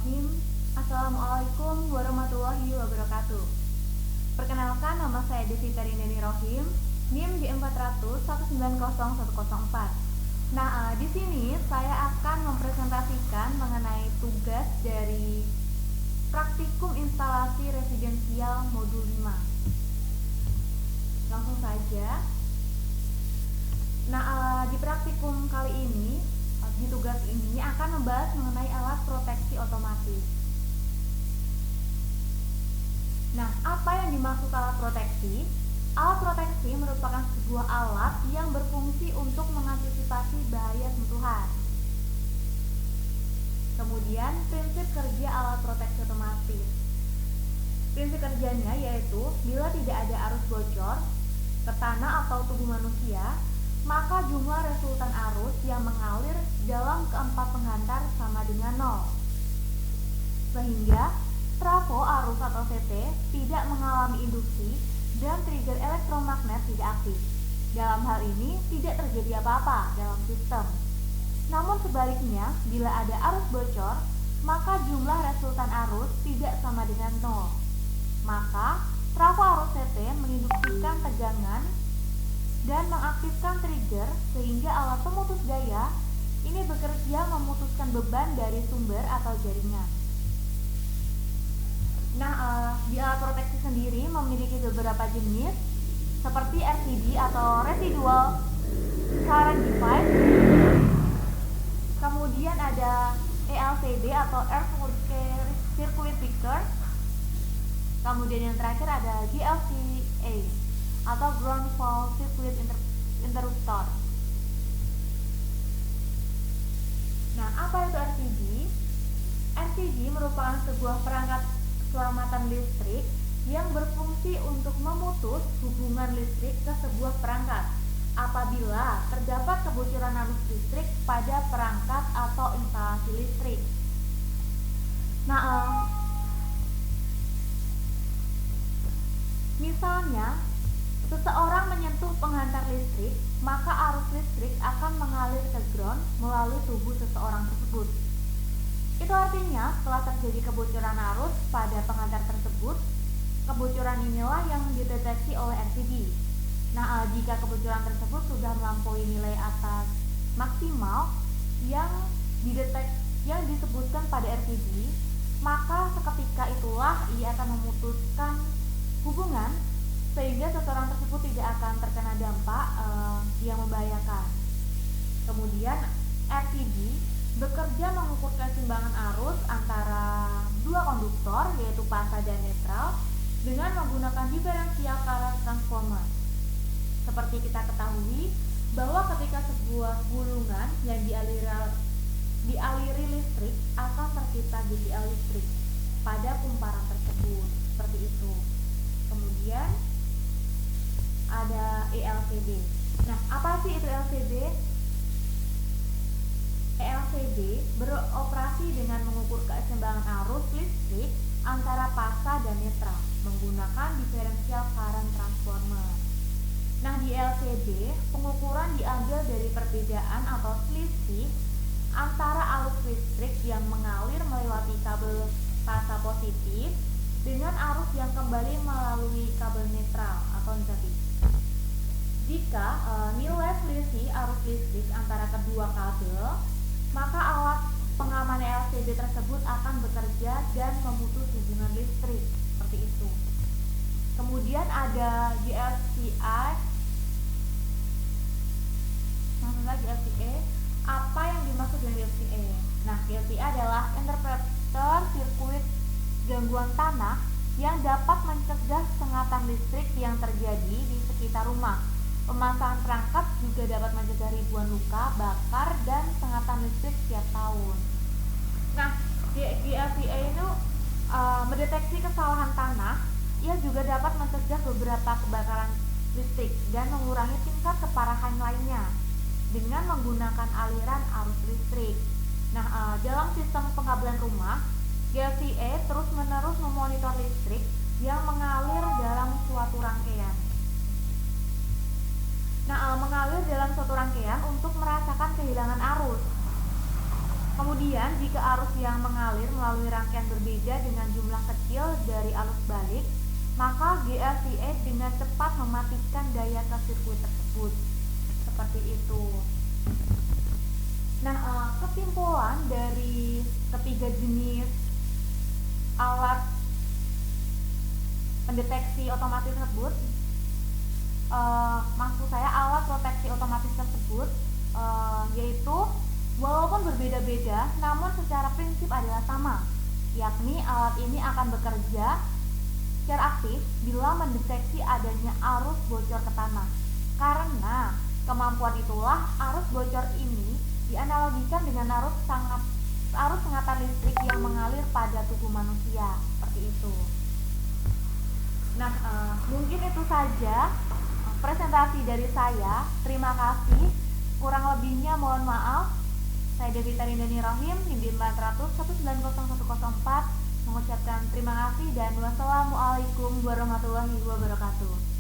Bismillahirrahmanirrahim. Assalamualaikum warahmatullahi wabarakatuh. Perkenalkan, nama saya Devita Rindani Rohim, NIM J400190104. Di sini saya akan mempresentasikan mengenai tugas dari praktikum instalasi residensial modul 5. Langsung saja. Di praktikum kali ini, di tugas ini akan membahas mengenai alat proteksi otomatis. Apa yang dimaksud alat proteksi? Alat proteksi merupakan sebuah alat yang berfungsi untuk mengantisipasi bahaya sentuhan. Kemudian, prinsip kerja alat proteksi otomatis. Prinsip kerjanya yaitu bila tidak ada arus bocor ke tanah atau tubuh manusia, maka jumlah resultan arus yang mengalir dalam keempat penghantar sama dengan 0. Sehingga trafo arus atau CT tidak mengalami induksi dan trigger elektromagnet tidak aktif. Dalam hal ini tidak terjadi apa-apa dalam sistem. Namun sebaliknya, bila ada arus bocor, maka jumlah resultan arus tidak sama dengan 0. Maka trafo arus CT menginduksikan tegangan dan mengaktifkan trigger sehingga alat pemutus daya ini bekerja memutuskan beban dari sumber atau jaringan. Di alat proteksi sendiri memiliki beberapa jenis seperti RCD atau Residual Current Device, kemudian ada ELCD atau Earth Circuit Breaker, kemudian yang terakhir ada GFCA atau Ground Fault Circuit Interruptor. Apa itu RCD? RCD merupakan sebuah perangkat keselamatan listrik yang berfungsi untuk memutus hubungan listrik ke sebuah perangkat apabila terdapat kebocoran arus listrik pada perangkat atau instalasi listrik. Misalnya, seseorang menyentuh penghantar listrik, maka arus listrik akan mengalir ke ground melalui tubuh seseorang tersebut. Itu artinya setelah terjadi kebocoran arus pada penghantar tersebut, kebocoran inilah yang dideteksi oleh RCD. Jika kebocoran tersebut sudah melampaui nilai atas maksimal yang disebutkan pada RCD, maka seketika itulah ia akan memutuskan hubungan sehingga seseorang tersebut tidak akan terkena dampak yang membahayakan. Kemudian RCD bekerja mengukur keseimbangan arus antara dua konduktor yaitu pasa dan netral dengan menggunakan diferensial current transformer. Seperti kita ketahui bahwa ketika sebuah gulungan yang dialiri listrik akan tercipta GPL listrik pada kumparan tersebut, seperti itu. Kemudian ada ELCD. Apa sih itu LCD? ELCD beroperasi dengan mengukur keseimbangan arus listrik antara pasa dan netral menggunakan diferensial current transformer. Di LCD, pengukuran diambil dari perbedaan atau selisih antara arus listrik yang mengalir melewati kabel pasa positif dengan arus yang kembali melalui kabel netral atau negatif. Jika nilai selisih arus listrik antara kedua kabel, maka alat pengaman LCD tersebut akan bekerja dan memutus hubungan listrik, seperti itu. Kemudian ada GFCI. GFCA. Apa yang dimaksud dengan GFCA? GFCA adalah interpreter sirkuit gangguan tanah yang dapat mencegah sengatan listrik yang terjadi di sekitar rumah. Pemasangan perangkat juga dapat mencegah ribuan luka, bakar, dan sengatan listrik setiap tahun. GFCA itu mendeteksi kesalahan tanah. Ia juga dapat mencegah beberapa kebakaran listrik dan mengurangi tingkat keparahan lainnya dengan menggunakan aliran arus listrik. Dalam sistem pengabelan rumah, GFCA terus-menerus memonitor listrik yang mengalir dalam suatu rangkaian. mengalir dalam suatu rangkaian untuk merasakan kehilangan arus. Kemudian, jika arus yang mengalir melalui rangkaian berbeda dengan jumlah kecil dari arus balik, maka GLCA dengan cepat mematikan daya ke sirkuit tersebut. Seperti itu. Nah, kesimpulan dari ketiga jenis alat pendeteksi otomatis tersebut, maksud saya alat proteksi otomatis tersebut, yaitu walaupun berbeda-beda, namun secara prinsip adalah sama, yakni alat ini akan bekerja secara aktif bila mendeteksi adanya arus bocor ke tanah. Karena kemampuan itulah arus bocor ini dianalogikan dengan arus sengatan listrik yang mengalir pada tubuh manusia, seperti itu. Nah, mungkin itu saja presentasi dari saya. Terima kasih. Kurang lebihnya mohon maaf. Saya Devita Rindani Rahim, NIM 400190104, mengucapkan terima kasih dan wassalamualaikum warahmatullahi wabarakatuh.